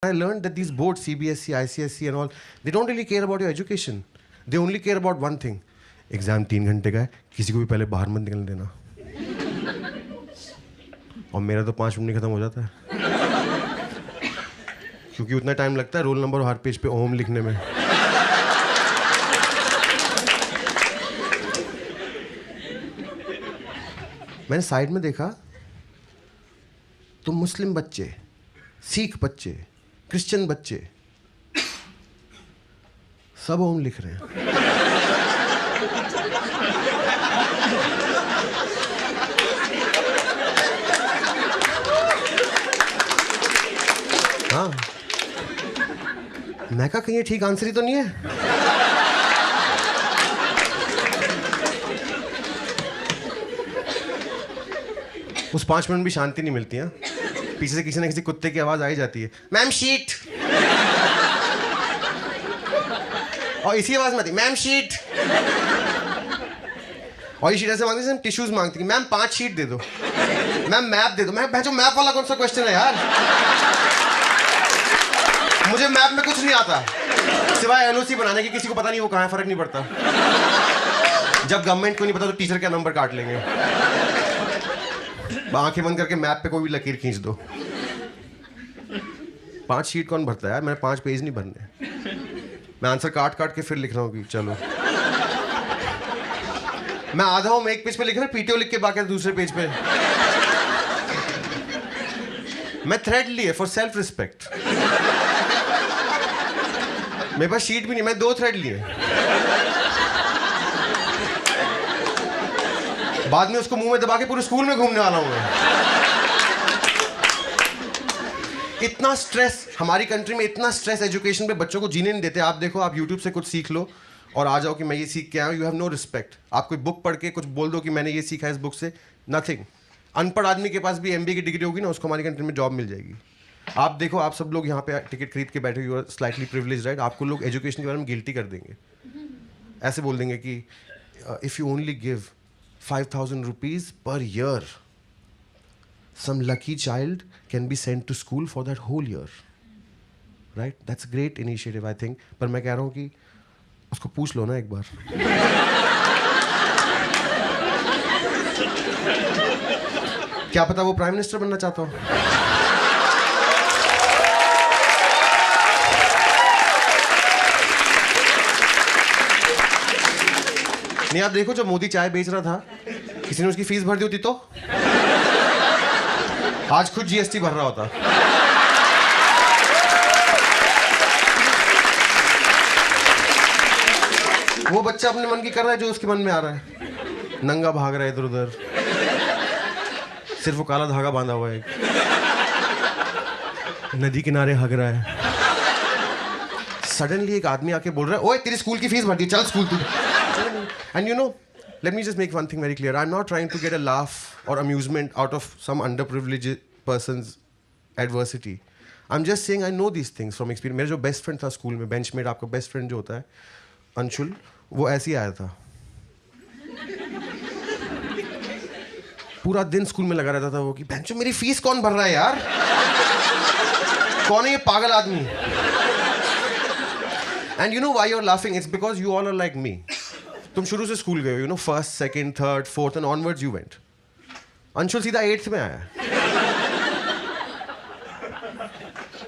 I learned that these boards, CBSE, ICSE and all, they don't really care about your education. They only care about one thing. Exam 3 घंटे का है, किसी को भी पहले बाहर मत निकलने देना. और मेरा तो 5 मिनट में खत्म हो जाता है, क्योंकि उतना टाइम लगता है रोल नंबर और हर पेज पे ओम लिखने में. मैंने साइड में देखा तो मुस्लिम बच्चे, सिख बच्चे, क्रिश्चियन बच्चे सब ओम लिख रहे हैं. हाँ, मैं कहा कहीं ये ठीक आंसर ही तो नहीं है. उस 5 मिनट भी शांति नहीं मिलती है. पीछे से किसी न किसी कुत्ते की आवाज आ ही जाती है, मैम शीट. और इसी आवाज में आती, मैम शीट. और ये शीट ऐसे मांगती है, टिश्यूज मांगती है, मैम 5 शीट दे दो, मैम मैप दे दो. मैं भैंचो मैप वाला कौन सा क्वेश्चन है यार. मुझे मैप में कुछ नहीं आता सिवाय एलओसी बनाने की. किसी को पता नहीं वो कहाँ है, फर्क नहीं पड़ता. जब गवर्नमेंट को नहीं पता तो टीचर का नंबर काट लेंगे. आंखें बंद करके मैप पे कोई भी लकीर खींच दो. 5 शीट कौन भरता है यार. मैंने 5 पेज नहीं भरने. मैं आंसर काट काट के फिर लिख रहा हूँ कि चलो. मैं आधा हूँ, मैं एक पेज पे लिख रहा हूँ, पीटीओ लिख के बाकी दूसरे पेज पे. मैं थ्रेड लिए फॉर सेल्फ रिस्पेक्ट. मेरे पास शीट भी नहीं, मैं 2 थ्रेड लिए. बाद में उसको मुंह में दबा के पूरे स्कूल में घूमने वाला हूं मैं. इतना स्ट्रेस हमारी कंट्री में, इतना स्ट्रेस एजुकेशन पे बच्चों को जीने नहीं देते. आप देखो, आप यूट्यूब से कुछ सीख लो और आ जाओ कि मैं ये सीख के आया हूं. You have no respect. आप कोई बुक पढ़ के कुछ बोल दो कि मैंने ये सीखा इस बुक से, नथिंग. अनपढ़ आदमी के पास भी एमबीए की डिग्री होगी ना, उसको हमारी कंट्री में जॉब मिल जाएगी. आप देखो, आप सब लोग यहाँ पे टिकट खरीद के बैठे, you are slightly privileged, right. आपको लोग एजुकेशन के बारे में गिल्टी कर देंगे. ऐसे बोल देंगे कि if you only give 5,000 rupees per year, some lucky child can be sent to school for that whole year, right? That's a great initiative, I think. पर मैं कह रहा हूँ कि उसको पूछ लो ना एक बार. क्या पता वो प्राइम मिनिस्टर बनना चाहता हो. नहीं, आप देखो, जब मोदी चाय बेच रहा था, किसी ने उसकी फीस भर दी होती तो आज खुद जीएसटी भर रहा होता. वो बच्चा अपने मन की कर रहा है जो उसके मन में आ रहा है. नंगा भाग रहा है इधर उधर, सिर्फ वो काला धागा बांधा हुआ है, नदी किनारे हग रहा है. सडनली एक आदमी आके बोल रहा है, ओए तेरी स्कूल की फीस भर दी, चल स्कूल तू. And you know, let me just make one thing very clear. I'm not trying to get a laugh or amusement out of some underprivileged person's adversity. I'm just saying I know these things from experience. मेरा जो best friend था school में, benchmate, आपका best friend जो होता है, अंशुल, वो ऐसे ही आया था. पूरा दिन स्कूल में लगा रहता था वो कि बेंचो मेरी फीस कौन भर रहा है यार. कौन है ये पागल आदमी. And you know why you're laughing? It's because you all are like me. तुम शुरू से स्कूल गए हो, you know, 1st, 2nd, 3rd, 4th and onwards you went. Anshul सीधा 8th में आया.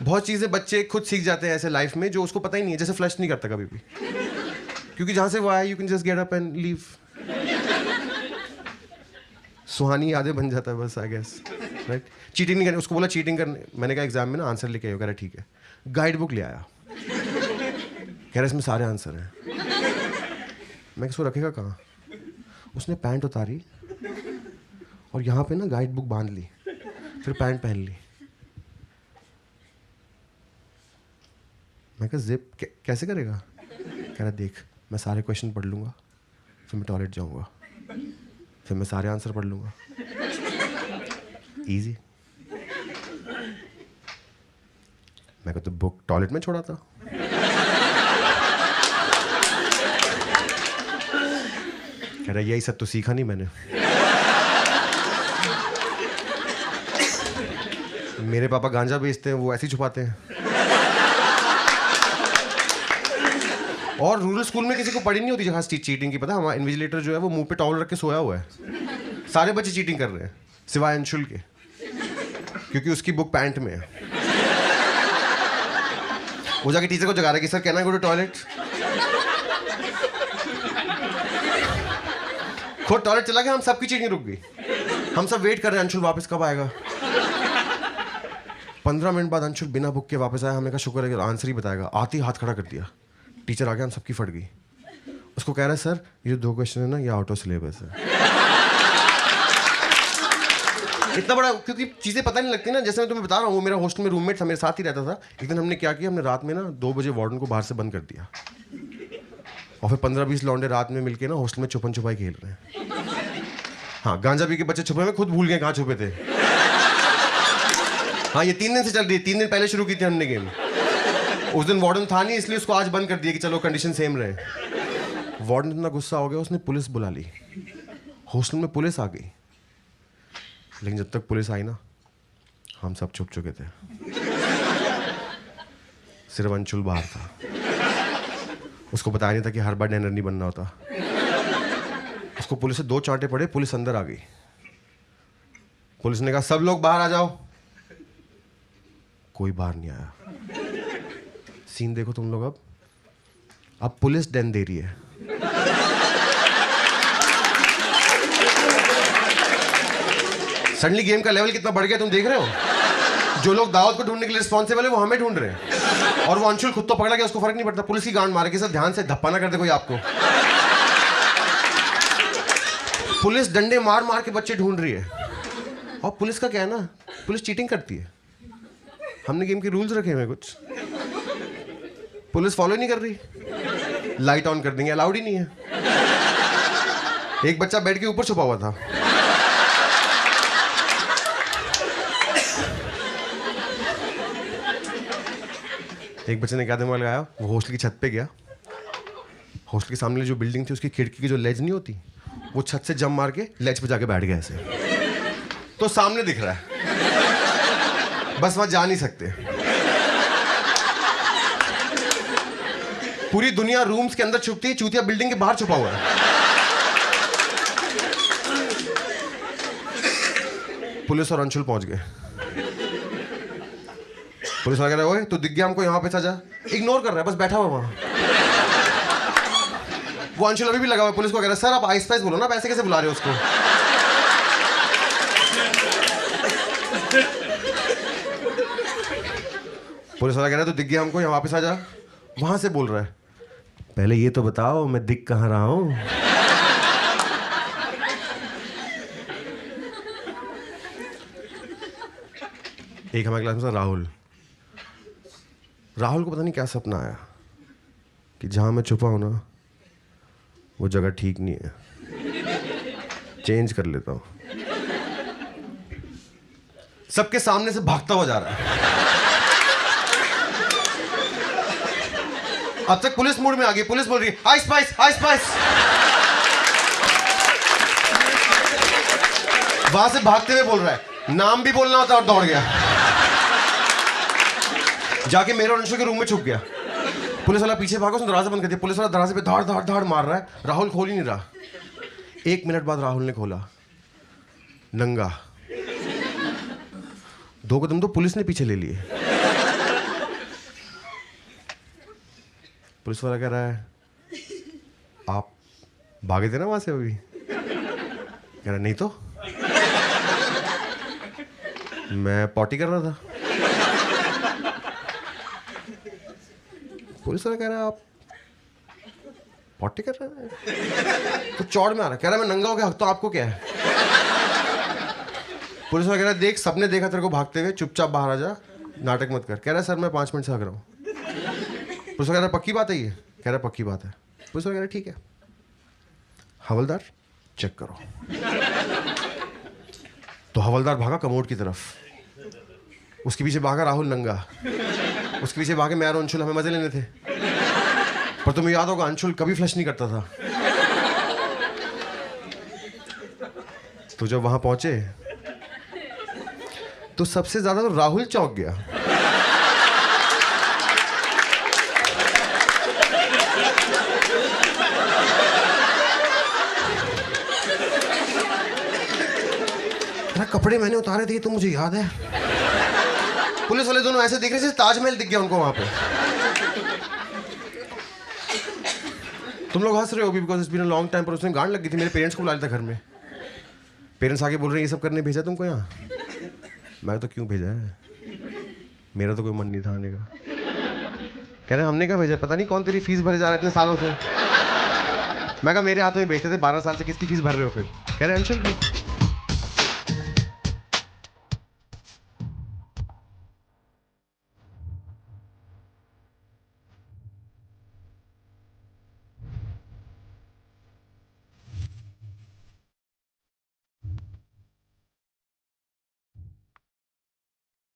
बहुत चीजें बच्चे खुद सीख जाते हैं ऐसे लाइफ में जो उसको पता ही नहीं है, जैसे फ्लश नहीं करता कभी भी, क्योंकि जहां से वो आया, you can just get up and leave. सुहानी यादें बन जाता है बस, आई गेस, राइट. चीटिंग नहीं करनी. उसको बोला चीटिंग करने, मैंने कहा एग्जाम में ना आंसर लेके आयो. कह रहा ठीक है. गाइड बुक ले आया, कह रहा इसमें सारे आंसर हैं. मैं इसको रखेगा कहाँ. उसने पैंट उतारी और यहाँ पे ना गाइड बुक बांध ली, फिर पैंट पहन ली. मैं कहा जिप कैसे करेगा. कह रहा देख, मैं सारे क्वेश्चन पढ़ लूँगा, फिर मैं टॉयलेट जाऊँगा, फिर मैं सारे आंसर पढ़ लूँगा. इजी. मैं कहा तो बुक टॉयलेट में छोड़ा था. कह रहा यही सब तो सीखा नहीं मैंने. मेरे पापा गांजा बेचते हैं, वो ऐसे ही छुपाते हैं। और रूरल स्कूल में किसी को पड़ी नहीं होती जहाँ चीटिंग की, पता है? हमारा इन्विजिलेटर जो है वो मुंह पे टॉवल रख के सोया हुआ है। सारे बच्चे चीटिंग कर रहे हैं सिवाय अंशुल के, क्योंकि उसकी बुक पैंट में है। वो जाके टीचर को जगा रहा है कि sir can I go to toilet. खुद टॉयलेट चला गया, हम सबकी चीटिंग रुक गई। हम सब वेट कर रहे हैं अंशुल वापस कब आएगा। 15 मिनट बाद अंशुल बिना बुक के वापस आया। हमने कहा शुक्र है कि आंसर ही बताएगा। आते ही हाथ खड़ा कर दिया। टीचर आ गया, हम सबकी फट गई। उसको कह रहा है सर ये 2 क्वेश्चन है ना, ये आउट ऑफ सिलेबस है। इतना बड़ा, क्योंकि चीजें पता नहीं लगती ना। जैसे मैं तुम्हें बता रहा हूँ, वो मेरा हॉस्टल में रूममेट था, मेरे साथ ही रहता था। एक दिन हमने क्या किया, हमने रात में ना 2 बजे वार्डन को बाहर से बंद कर दिया, और फिर 15-20 लौंडे रात में मिलके ना हॉस्टल में छुपन छुपाई खेल रहे हैं। हाँ, गांजा पी के बच्चे छुपे हुए, खुद भूल गए कहाँ छुपे थे। हाँ, ये 3 दिन से चल रही है। 3 दिन पहले शुरू की थी हमने गेम। उस दिन वार्डन था नहीं, इसलिए उसको आज बंद कर दिया कि चलो कंडीशन सेम रहे। वार्डन इतना गुस्सा हो गया, उसने पुलिस बुला ली। हॉस्टल में पुलिस आ गई, लेकिन जब तक पुलिस आई ना, हम सब छुप चुके थे। सिर्फ अंशुल बाहर था। उसको बताया नहीं था कि हर बार डैनर नहीं बनना होता। उसको पुलिस से 2 चांटे पड़े, पुलिस अंदर आ गई। पुलिस ने कहा सब लोग बाहर आ जाओ। कोई बाहर नहीं आया। सीन देखो तुम लोग। अब पुलिस डैन दे रही है। सडनली गेम का लेवल कितना बढ़ गया तुम देख रहे हो। जो लोग दाऊद को ढूंढने के लिए रिस्पॉन्सिबल है वो हमें ढूंढ रहे हैं, और वो अंशुल खुद तो पकड़ा गया, उसको फर्क नहीं पड़ता। पुलिस की गांड मारे कि सब ध्यान से धप्पा ना कर दे कोई आपको। पुलिस डंडे मार मार के बच्चे ढूंढ रही है। और पुलिस का क्या है ना, पुलिस चीटिंग करती है। हमने गेम के रूल्स रखे हुए कुछ, पुलिस फॉलो नहीं कर रही। लाइट ऑन कर देंगे, अलाउड ही नहीं है। एक बच्चा बेड के ऊपर छुपा हुआ था। एक बच्चे ने क्या दिमाग लगाया, वो हॉस्टल की छत पे गया। हॉस्टल के सामने जो बिल्डिंग थी उसकी खिड़की की जो लेज नहीं होती, वो छत से जंप मार के लेज पे जाके बैठ गया ऐसे। तो सामने दिख रहा है, बस वहां जा नहीं सकते। पूरी दुनिया रूम्स के अंदर छुपती है, चूतिया बिल्डिंग के बाहर छुपा हुआ है। पुलिस और अंशुल पहुंच गए। पुलिस वाला कह रहा है ओए तू दिख गया हमको, यहाँ पे जा। इग्नोर कर रहा है, बस बैठा हुआ वहां। वो अंशुल अभी भी लगा हुआ है। पुलिस को कह रहा है सर आप आइस पाइस बोलो ना, आप ऐसे कैसे बुला रहे हो उसको। पुलिस वाला कह रहा है तू दिख गया हमको, यहाँ वापस आ जा। वहां से बोल रहा है पहले ये तो बताओ मैं दिख कहाँ रहा हूं। एक हमारे क्लास में था राहुल को पता नहीं क्या सपना आया कि जहां मैं छुपा हूं ना वो जगह ठीक नहीं है, चेंज कर लेता हूं। सबके सामने से भागता हुआ जा रहा है। अब तक पुलिस मूड में आ गई। पुलिस बोल रही है आइस पाइस आइस पाइस। वहां से भागते हुए बोल रहा है, नाम भी बोलना होता और दौड़ गया। जाके मेरे और अंशु के रूम में छुप गया। पुलिस वाला पीछे भागा, उसने दरवाजा बंद कर दिया। पुलिस वाला दरवाजे पे धाड़ धाड़ धाड़ मार रहा है। राहुल खोल ही नहीं रहा। 1 मिनट बाद राहुल ने खोला, नंगा। 2 कदम तो पुलिस ने पीछे ले लिए। पुलिस वाला कह रहा है आप भागे थे ना वहां से अभी। कह रहा नहीं तो, मैं पॉटी कर रहा था। पुलिस वाला कह रहा है आप पॉटी कर रहे हैं तो चौड़ में आ रहा है। कह रहा है मैं नंगा हो गया, तो आपको क्या है। पुलिस वाला कह रहा है देख सबने देखा तेरे को भागते हुए, चुपचाप बाहर आ जा, नाटक मत कर। कह रहा है सर मैं 5 मिनट से भाग रहा हूँ। पुलिस वाला कह रहा है पक्की बात है ये। कह रहा है पक्की बात है। पुलिस वाला कह रहा है ठीक है हवलदार चेक करो। तो हवलदार भागा कमोड की तरफ, उसके पीछे भागा राहुल नंगा, उसके पीछे भागे मैं और अंशुल, हमें मजे लेने थे। पर तुम्हें याद होगा अंशुल कभी फ्लश नहीं करता था। तो जब वहां पहुंचे तो सबसे ज्यादा तो राहुल चौंक गया। कपड़े मैंने उतारे थे तो मुझे याद है। पुलिस वाले दोनों ऐसे देख रहे थे, ताजमहल दिख गया उनको वहां पे। तुम लोग हंस रहे हो because it's been a long time, पर उसने गांड लग गई थी। मेरे पेरेंट्स को बुला लिया था घर में। पेरेंट्स आके बोल रहे हैं ये सब करने भेजा तुमको यहाँ। मैं तो क्यों भेजा है, मेरा तो कोई मन नहीं था आने का। कह रहे हमने क्या भेजा, पता नहीं कौन तेरी फीस भरे जा रहा है इतने सालों से। मैं कहा मेरे हाथों में भेजते थे, 12 साल से किसकी फीस भर रहे हो फिर। कह रहे अंशुल की।